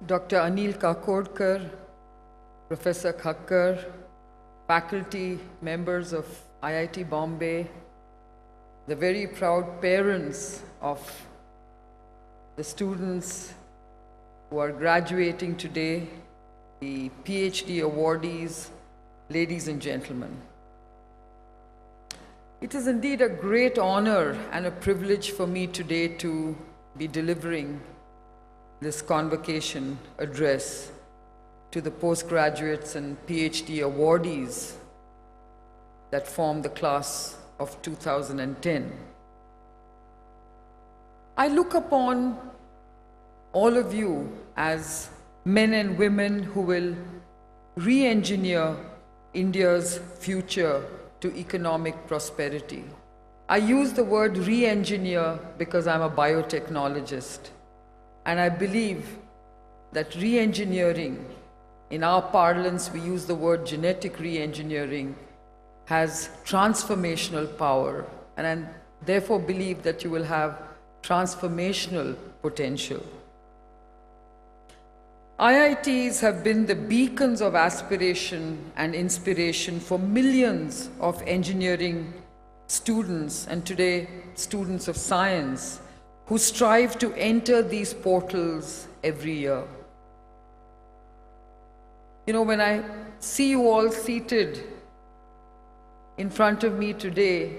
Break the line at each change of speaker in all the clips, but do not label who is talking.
Dr. Anil Kakodkar, Professor Khakkar, faculty members of IIT Bombay, the very proud parents of the students who are graduating today, the PhD awardees, ladies and gentlemen. It is indeed a great honor and a privilege for me today to be delivering this convocation address to the postgraduates and PhD awardees that form the class of 2010. I look upon all of you as men and women who will re-engineer India's future to economic prosperity. I use the word re-engineer because I'm a biotechnologist, and I believe that re-engineering, in our parlance we use the word genetic re-engineering, has transformational power, and I therefore believe that you will have transformational potential. IITs have been the beacons of aspiration and inspiration for millions of engineering students, and today students of science, who strive to enter these portals every year. You know, when I see you all seated in front of me today,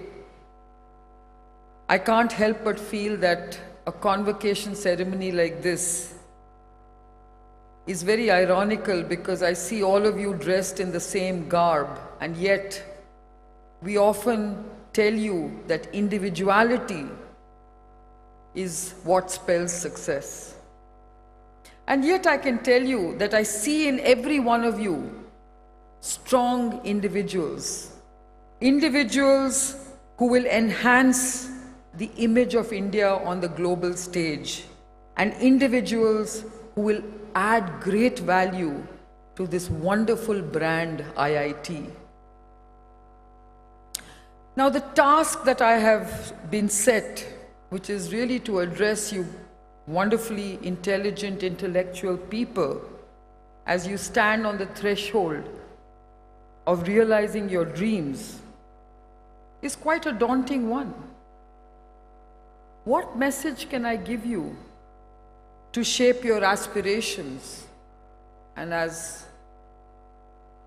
I can't help but feel that a convocation ceremony like this is very ironical, because I see all of you dressed in the same garb, and yet we often tell you that individuality is what spells success. And yet I can tell you that I see in every one of you strong individuals, individuals who will enhance the image of India on the global stage, and individuals who will add great value to this wonderful brand IIT. Now, the task that I have been set, which is really to address you wonderfully intelligent, intellectual people as you stand on the threshold of realizing your dreams, is quite a daunting one. What message can I give you to shape your aspirations? And as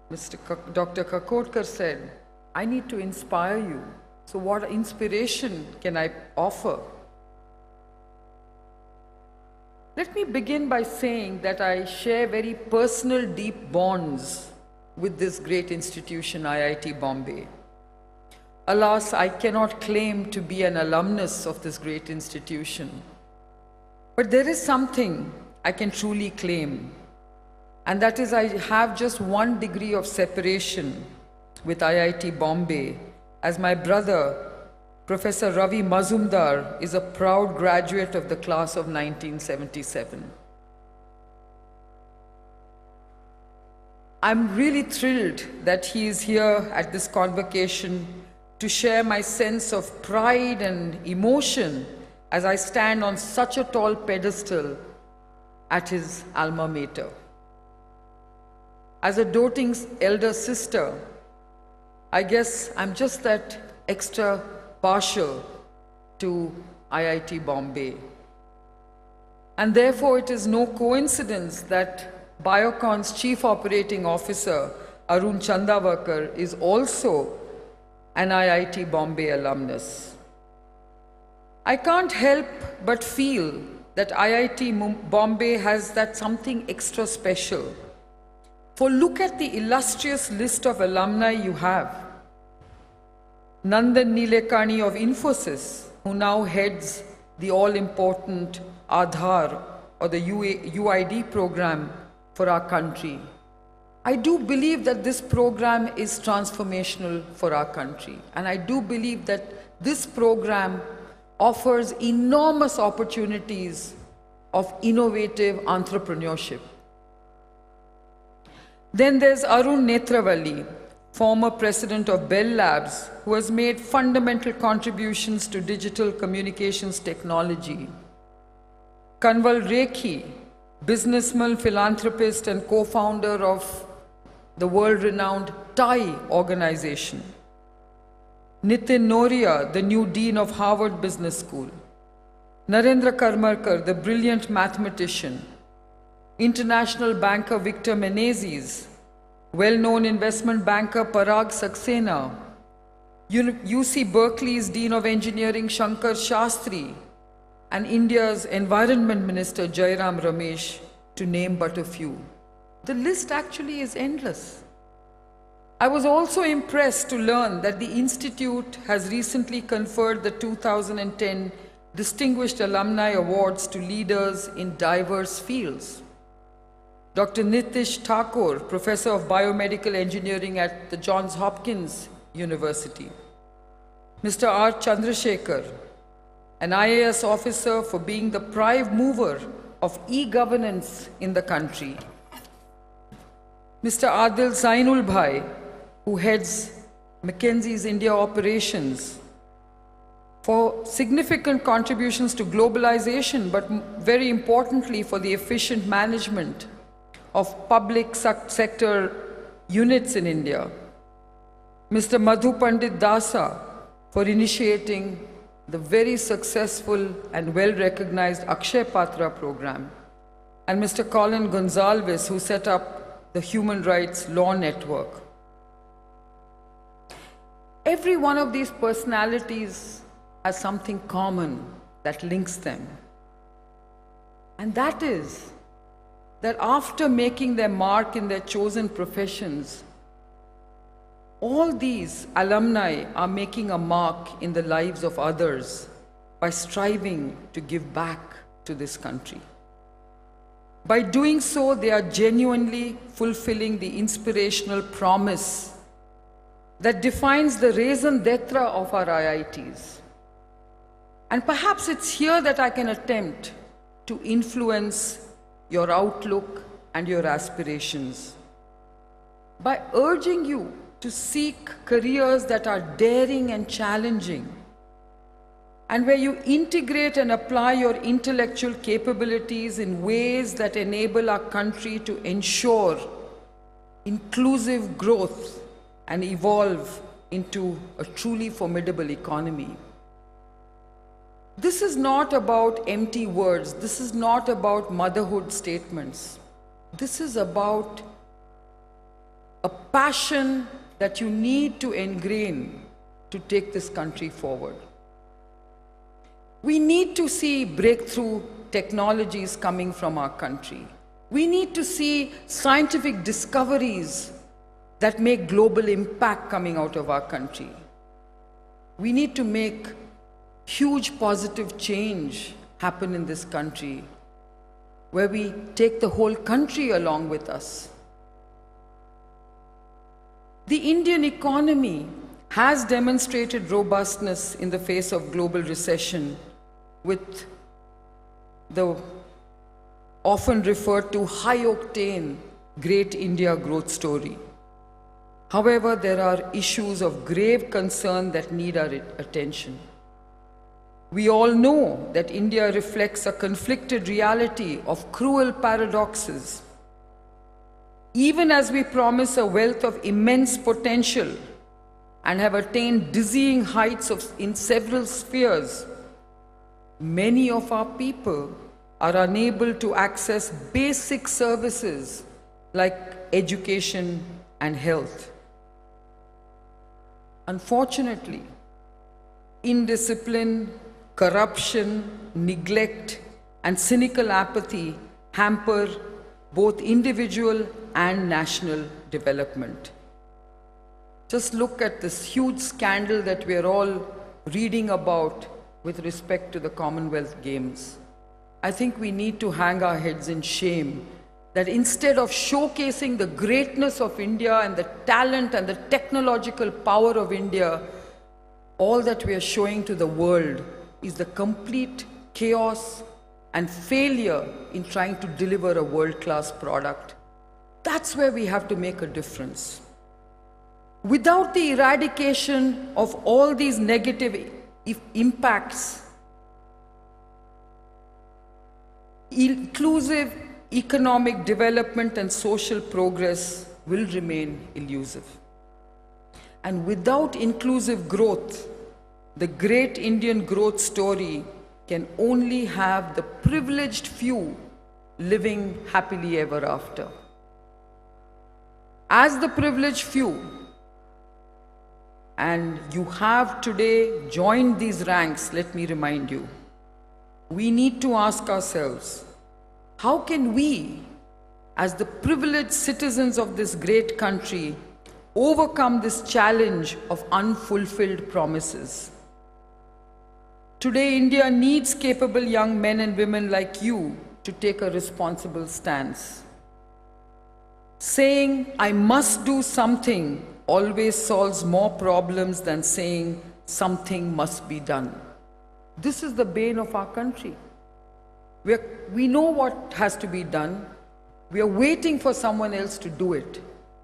Dr. Kakodkar said, I need to inspire you. So what inspiration can I offer? Let me begin by saying that I share very personal, deep bonds with this great institution, IIT Bombay. Alas, I cannot claim to be an alumnus of this great institution. But there is something I can truly claim, and that is I have just 1 degree of separation with IIT Bombay, as my brother, Professor Ravi Mazumdar, is a proud graduate of the class of 1977. I'm really thrilled that he is here at this convocation to share my sense of pride and emotion as I stand on such a tall pedestal at his alma mater. As a doting elder sister, I guess I'm just that extra partial to IIT Bombay. And therefore it is no coincidence that Biocon's Chief Operating Officer, Arun Chandavakar, is also an IIT Bombay alumnus. I can't help but feel that IIT Bombay has that something extra special. For look at the illustrious list of alumni you have. Nandan Nilekani of Infosys, who now heads the all-important Aadhaar, or the UID program for our country. I do believe that this program is transformational for our country, and I do believe that this program offers enormous opportunities of innovative entrepreneurship. Then there's Arun Netravalli, former president of Bell Labs, who has made fundamental contributions to digital communications technology. Kanwal Rekhi, businessman, philanthropist, and co-founder of the world-renowned TIE organization. Nitin Noria, the new dean of Harvard Business School. Narendra Karmarkar, the brilliant mathematician. International banker Victor Menezes, well-known investment banker Parag Saxena, UC Berkeley's Dean of Engineering Shankar Shastri, and India's Environment Minister Jairam Ramesh, to name but a few. The list actually is endless. I was also impressed to learn that the Institute has recently conferred the 2010 Distinguished Alumni Awards to leaders in diverse fields. Dr. Nitish Thakur, Professor of Biomedical Engineering at the Johns Hopkins University. Mr. R. Chandrasekhar, an IAS officer for being the prime mover of e-governance in the country. Mr. Adil Zainul Bhai, who heads McKinsey's India operations, for significant contributions to globalization, but very importantly for the efficient management of public sector units in India. Mr. Madhu Pandit Dasa, for initiating the very successful and well-recognized Akshay Patra program, and Mr. Colin Gonzalez, who set up the Human Rights Law Network. Every one of these personalities has something common that links them. And that is that after making their mark in their chosen professions, all these alumni are making a mark in the lives of others by striving to give back to this country. By doing so, they are genuinely fulfilling the inspirational promise that defines the raison d'etre of our IITs. And perhaps it's here that I can attempt to influence your outlook and your aspirations by urging you to seek careers that are daring and challenging, and where you integrate and apply your intellectual capabilities in ways that enable our country to ensure inclusive growth and evolve into a truly formidable economy. This is not about empty words. This is not about motherhood statements. This is about a passion that you need to ingrain to take this country forward. We need to see breakthrough technologies coming from our country. We need to see scientific discoveries that make global impact coming out of our country. We need to make huge positive change happen in this country, where we take the whole country along with us. The Indian economy has demonstrated robustness in the face of global recession, with the often referred to high-octane Great India growth story. However, there are issues of grave concern that need our attention. We all know that India reflects a conflicted reality of cruel paradoxes. Even as we promise a wealth of immense potential and have attained dizzying heights in several spheres, many of our people are unable to access basic services like education and health. Unfortunately, indiscipline, corruption, neglect, and cynical apathy hamper both individual and national development. Just look at this huge scandal that we are all reading about with respect to the Commonwealth Games. I think we need to hang our heads in shame that instead of showcasing the greatness of India and the talent and the technological power of India, all that we are showing to the world is the complete chaos and failure in trying to deliver a world-class product. That's where we have to make a difference. Without the eradication of all these negative impacts, inclusive, economic development and social progress will remain elusive. And without inclusive growth, the great Indian growth story can only have the privileged few living happily ever after. As the privileged few, and you have today joined these ranks, let me remind you, we need to ask ourselves, how can we, as the privileged citizens of this great country, overcome this challenge of unfulfilled promises? Today, India needs capable young men and women like you to take a responsible stance. Saying, I must do something, always solves more problems than saying, something must be done. This is the bane of our country. We know what has to be done. We are waiting for someone else to do it.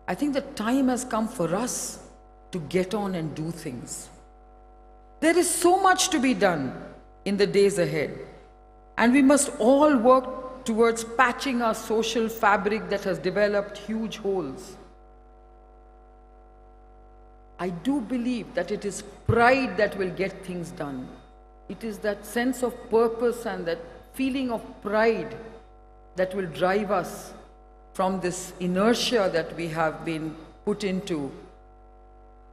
I think the time has come for us to get on and do things. There is so much to be done in the days ahead, and we must all work towards patching our social fabric that has developed huge holes. I do believe that it is pride that will get things done. It is that sense of purpose and that feeling of pride that will drive us from this inertia that we have been put into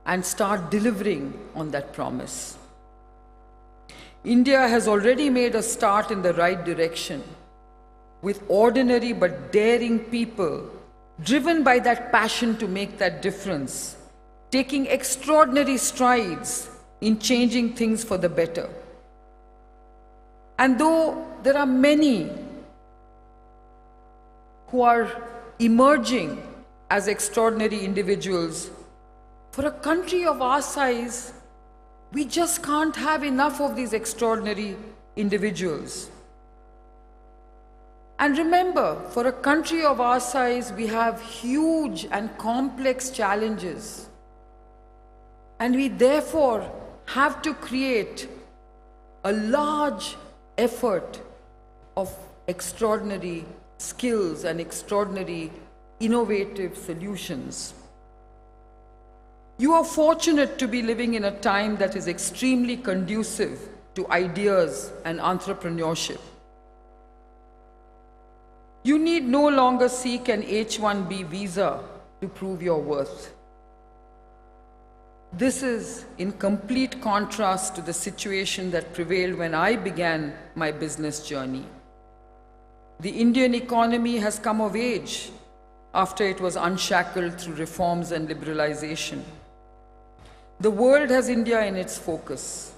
and start delivering on that promise. India has already made a start in the right direction with ordinary but daring people driven by that passion to make that difference, taking extraordinary strides in changing things for the better. And though there are many who are emerging as extraordinary individuals, for a country of our size, we just can't have enough of these extraordinary individuals. And remember, for a country of our size, we have huge and complex challenges. And we therefore have to create a large effort of extraordinary skills and extraordinary innovative solutions. You are fortunate to be living in a time that is extremely conducive to ideas and entrepreneurship. You need no longer seek an H-1B visa to prove your worth. This is in complete contrast to the situation that prevailed when I began my business journey. The Indian economy has come of age after it was unshackled through reforms and liberalization. The world has India in its focus.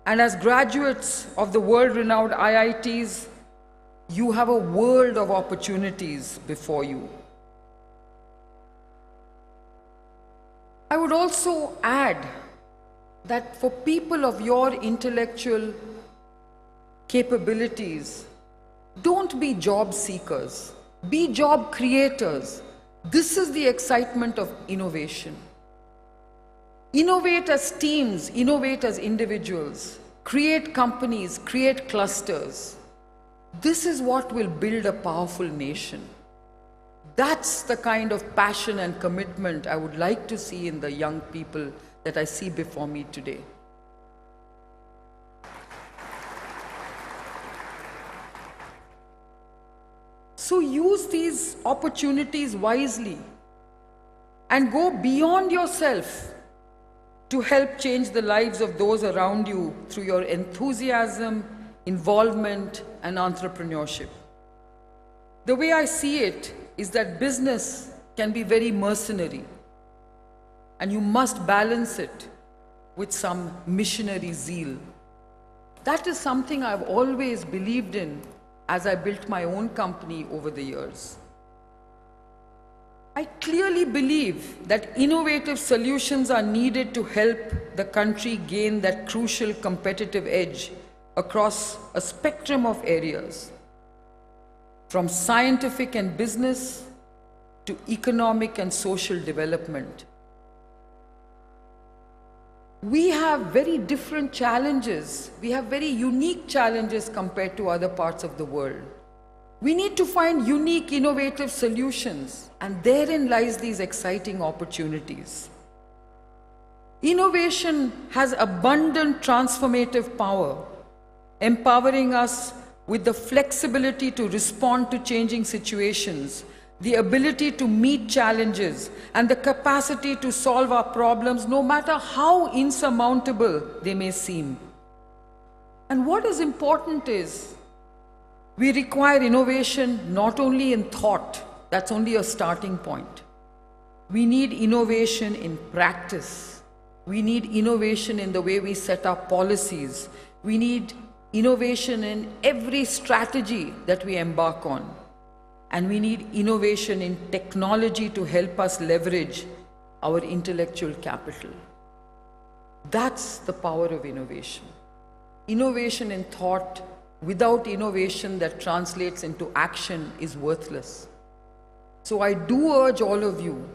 And as graduates of the world-renowned IITs, you have a world of opportunities before you. I would also add that for people of your intellectual capabilities, don't be job seekers, be job creators. This is the excitement of innovation. Innovate as teams, innovate as individuals, create companies, create clusters. This is what will build a powerful nation. That's the kind of passion and commitment I would like to see in the young people that I see before me today. So use these opportunities wisely and go beyond yourself to help change the lives of those around you through your enthusiasm, involvement, and entrepreneurship. The way I see it is that business can be very mercenary, and you must balance it with some missionary zeal. That is something I've always believed in as I built my own company over the years. I clearly believe that innovative solutions are needed to help the country gain that crucial competitive edge across a spectrum of areas, from scientific and business to economic and social development. we have very different challenges. We have very unique challenges compared to other parts of the world. We need to find unique, innovative solutions, and therein lies these exciting opportunities. Innovation has abundant transformative power, empowering us with the flexibility to respond to changing situations, the ability to meet challenges, and the capacity to solve our problems no matter how insurmountable they may seem. And what is important is, we require innovation not only in thought, that's only a starting point. We need innovation in practice. We need innovation in the way we set up policies. We need innovation in every strategy that we embark on. And we need innovation in technology to help us leverage our intellectual capital. That's the power of innovation. Innovation in thought without innovation that translates into action is worthless. So I do urge all of you,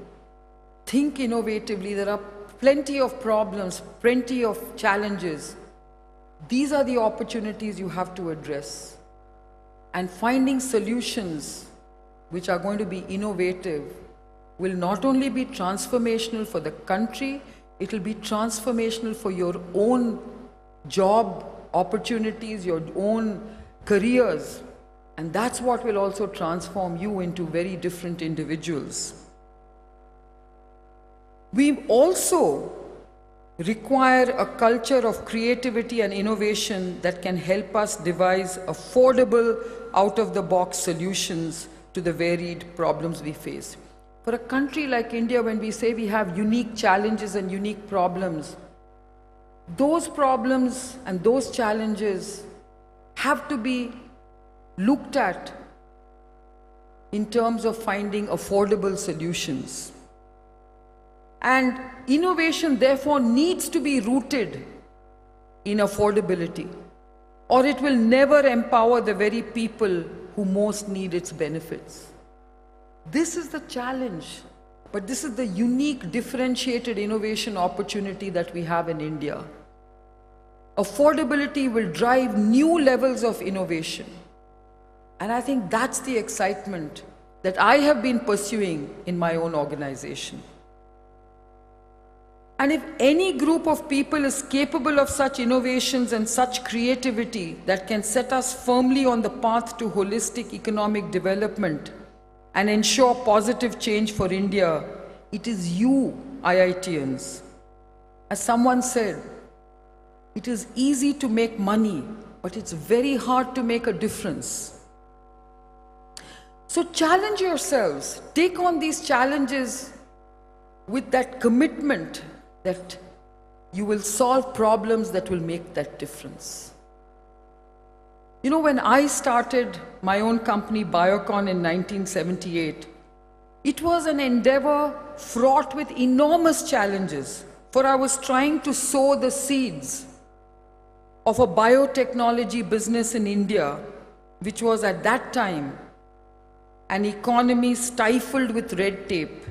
think innovatively. There are plenty of problems, plenty of challenges. These are the opportunities you have to address. And finding solutions which are going to be innovative will not only be transformational for the country, it will be transformational for your own job opportunities, your own careers. And that's what will also transform you into very different individuals. We also require a culture of creativity and innovation that can help us devise affordable, out-of-the-box solutions to the varied problems we face. For a country like India, when we say we have unique challenges and unique problems, those problems and those challenges have to be looked at in terms of finding affordable solutions. And innovation, therefore, needs to be rooted in affordability, or it will never empower the very people who most need its benefits. This is the challenge, but this is the unique, differentiated innovation opportunity that we have in India. Affordability will drive new levels of innovation. And I think that's the excitement that I have been pursuing in my own organization. And if any group of people is capable of such innovations and such creativity that can set us firmly on the path to holistic economic development and ensure positive change for India, it is you, IITians. As someone said, it is easy to make money, but it's very hard to make a difference. So challenge yourselves, take on these challenges with that commitment that you will solve problems that will make that difference. You know, when I started my own company, Biocon, in 1978, it was an endeavor fraught with enormous challenges, for I was trying to sow the seeds of a biotechnology business in India, which was at that time an economy stifled with red tape,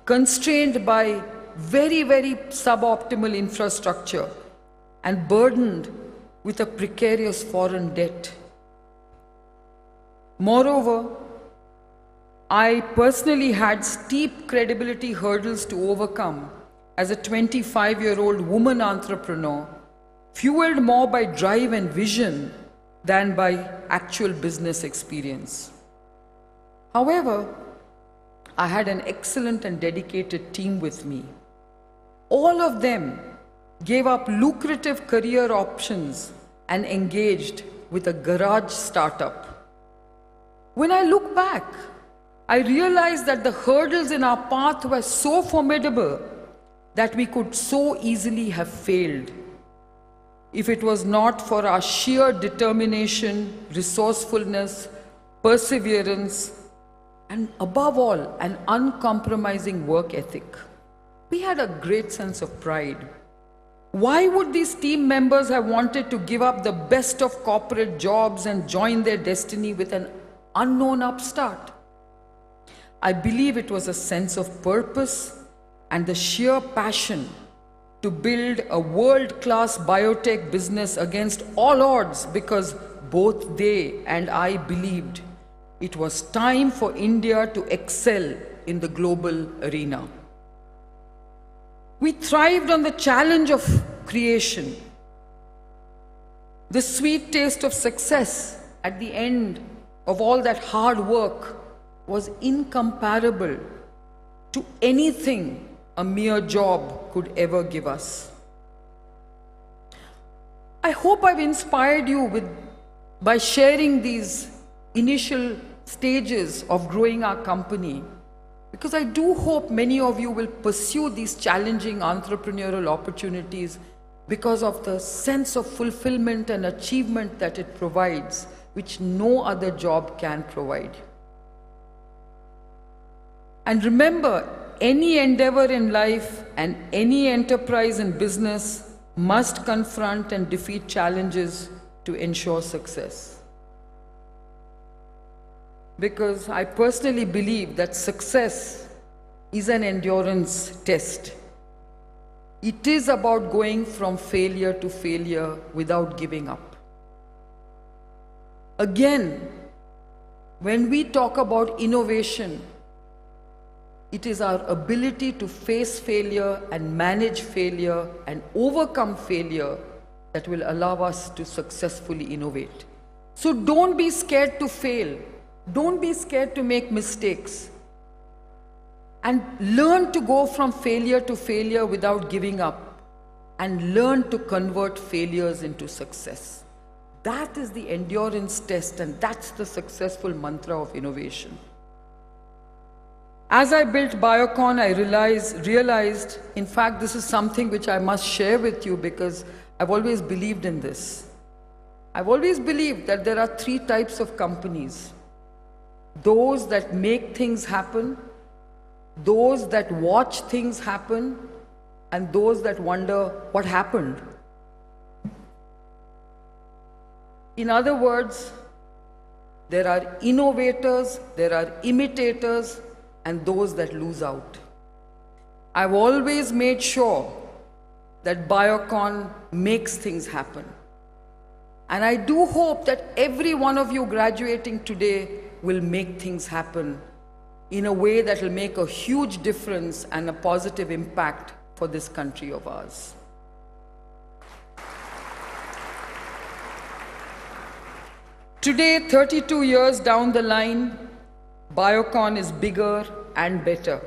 constrained by very, very suboptimal infrastructure, and burdened with a precarious foreign debt. Moreover, I personally had steep credibility hurdles to overcome as a 25-year-old woman entrepreneur, fueled more by drive and vision than by actual business experience. However, I had an excellent and dedicated team with me. All of them gave up lucrative career options and engaged with a garage startup. When I look back, I realized that the hurdles in our path were so formidable that we could so easily have failed if it was not for our sheer determination, resourcefulness, perseverance, and above all, an uncompromising work ethic. We had a great sense of pride. Why would these team members have wanted to give up the best of corporate jobs and join their destiny with an unknown upstart? I believe it was a sense of purpose and the sheer passion to build a world-class biotech business against all odds because both they and I believed it was time for India to excel in the global arena. We thrived on the challenge of creation. The sweet taste of success at the end of all that hard work was incomparable to anything a mere job could ever give us. I hope I've inspired you by sharing these initial stages of growing our company, because I do hope many of you will pursue these challenging entrepreneurial opportunities because of the sense of fulfillment and achievement that it provides, which no other job can provide. And remember, any endeavor in life and any enterprise in business must confront and defeat challenges to ensure success. Because I personally believe that success is an endurance test. It is about going from failure to failure without giving up. Again, when we talk about innovation, it is our ability to face failure and manage failure and overcome failure that will allow us to successfully innovate. So don't be scared to fail. Don't be scared to make mistakes. And learn to go from failure to failure without giving up. And learn to convert failures into success. That is the endurance test, and that's the successful mantra of innovation. As I built Biocon, I realized, in fact, this is something which I must share with you because I've always believed in this. I've always believed that there are three types of companies. Those that make things happen, those that watch things happen, and those that wonder what happened. In other words, there are innovators, there are imitators, and those that lose out. I've always made sure that Biocon makes things happen. And I do hope that every one of you graduating today will make things happen in a way that will make a huge difference and a positive impact for this country of ours. Today, 32 years down the line, Biocon is bigger and better.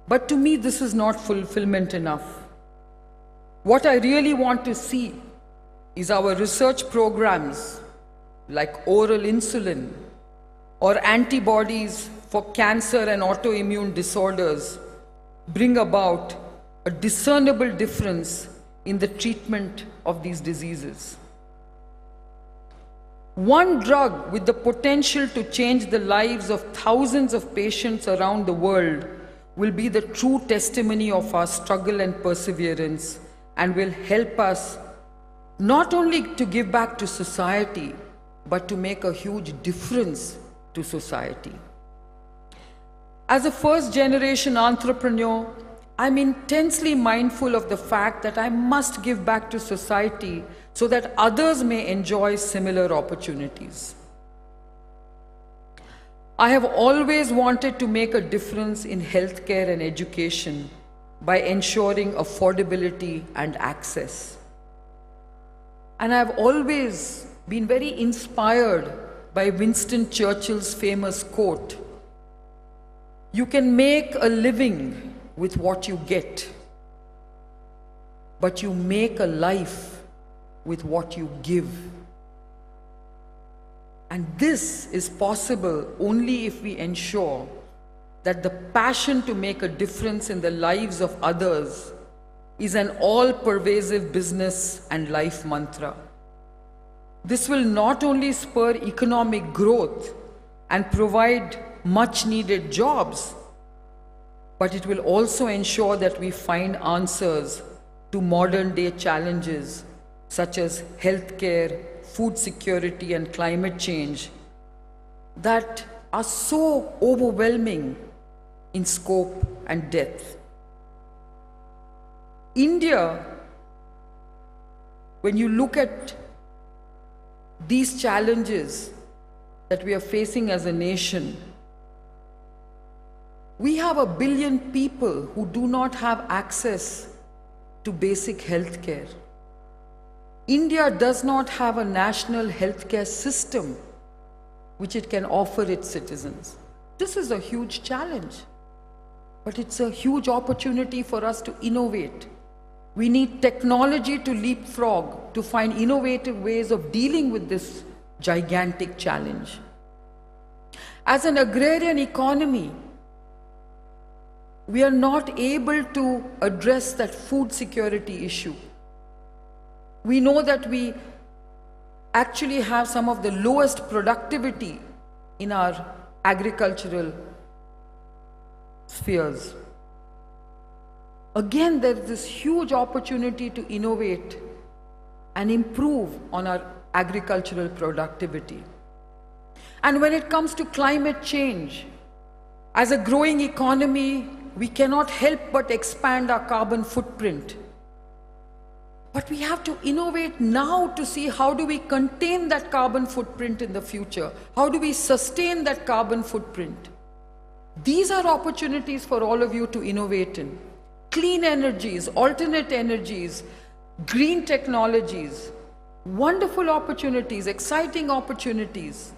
But to me, this is not fulfillment enough. What I really want to see is our research programs like oral insulin or antibodies for cancer and autoimmune disorders bring about a discernible difference in the treatment of these diseases. One drug with the potential to change the lives of thousands of patients around the world will be the true testimony of our struggle and perseverance, and will help us not only to give back to society, but to make a huge difference to society. As a first-generation entrepreneur, I'm intensely mindful of the fact that I must give back to society so that others may enjoy similar opportunities. I have always wanted to make a difference in healthcare and education by ensuring affordability and access. And I've always been very inspired by Winston Churchill's famous quote, "You can make a living with what you get, but you make a life with what you give." And this is possible only if we ensure that the passion to make a difference in the lives of others is an all-pervasive business and life mantra. This will not only spur economic growth and provide much-needed jobs, but it will also ensure that we find answers to modern-day challenges such as healthcare, food security, and climate change that are so overwhelming in scope and depth. India, when you look at these challenges that we are facing as a nation, we have 1 billion people who do not have access to basic health care. India does not have a national healthcare system which it can offer its citizens. This is a huge challenge, but it's a huge opportunity for us to innovate. We need technology to leapfrog, to find innovative ways of dealing with this gigantic challenge. As an agrarian economy, we are not able to address that food security issue. We know that we actually have some of the lowest productivity in our agricultural spheres. Again, there is this huge opportunity to innovate and improve on our agricultural productivity. And when it comes to climate change, as a growing economy, we cannot help but expand our carbon footprint. But we have to innovate now to see how do we contain that carbon footprint in the future? How do we sustain that carbon footprint? These are opportunities for all of you to innovate in. Clean energies, alternate energies, green technologies, wonderful opportunities, exciting opportunities.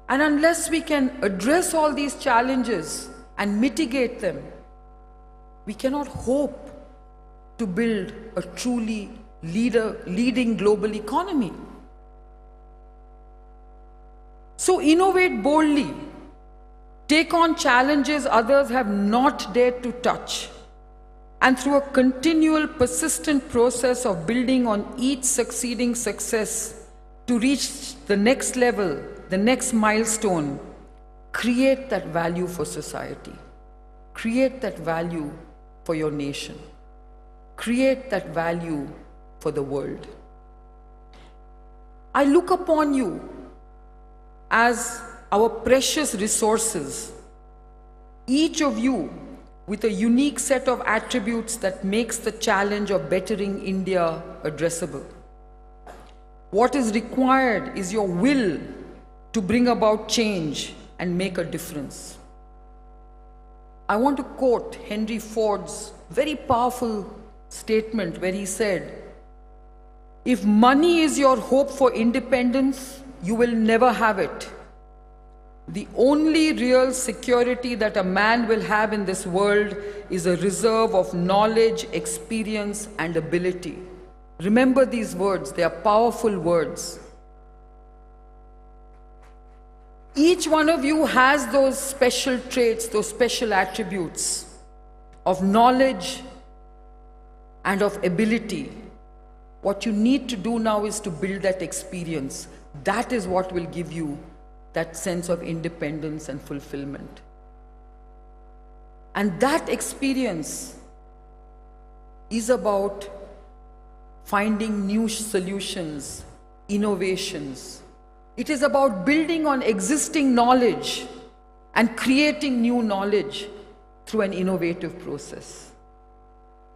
And unless we can address all these challenges and mitigate them, we cannot hope to build a truly leading global economy. So innovate boldly. Take on challenges others have not dared to touch. And through a continual, persistent process of building on each succeeding success to reach the next level, the next milestone, create that value for society. Create that value for your nation. Create that value for the world. I look upon you as our precious resources, each of you with a unique set of attributes that makes the challenge of bettering India addressable. What is required is your will to bring about change and make a difference. I want to quote Henry Ford's very powerful statement where he said, "If money is your hope for independence, you will never have it. The only real security that a man will have in this world is a reserve of knowledge, experience, and ability." Remember these words, they are powerful words. Each one of you has those special traits, those special attributes of knowledge and of ability. What you need to do now is to build that experience. That is what will give you that sense of independence and fulfillment. And that experience is about finding new solutions, innovations. It is about building on existing knowledge and creating new knowledge through an innovative process.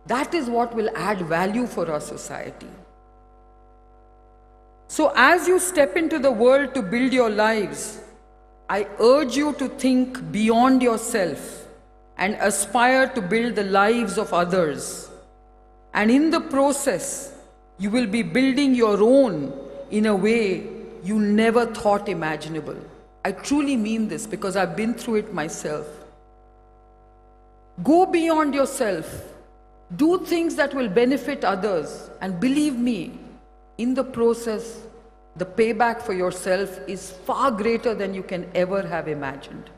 That is what will add value for our society. So as you step into the world to build your lives, I urge you to think beyond yourself and aspire to build the lives of others. And in the process, you will be building your own in a way you never thought imaginable. I truly mean this because I've been through it myself. Go beyond yourself. Do things that will benefit others. And believe me, in the process, the payback for yourself is far greater than you can ever have imagined.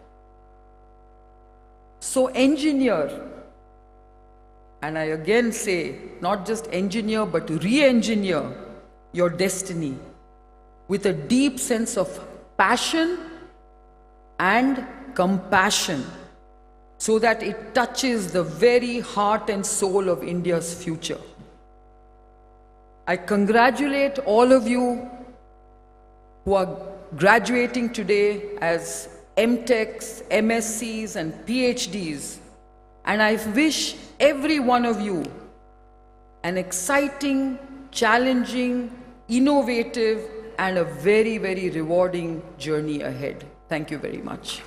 So engineer, and I again say, not just engineer, but re-engineer your destiny with a deep sense of passion and compassion, so that it touches the very heart and soul of India's future. I congratulate all of you who are graduating today as MTechs, MScs, and PhDs, and I wish every one of you an exciting, challenging, innovative, and a very, very rewarding journey ahead. Thank you very much.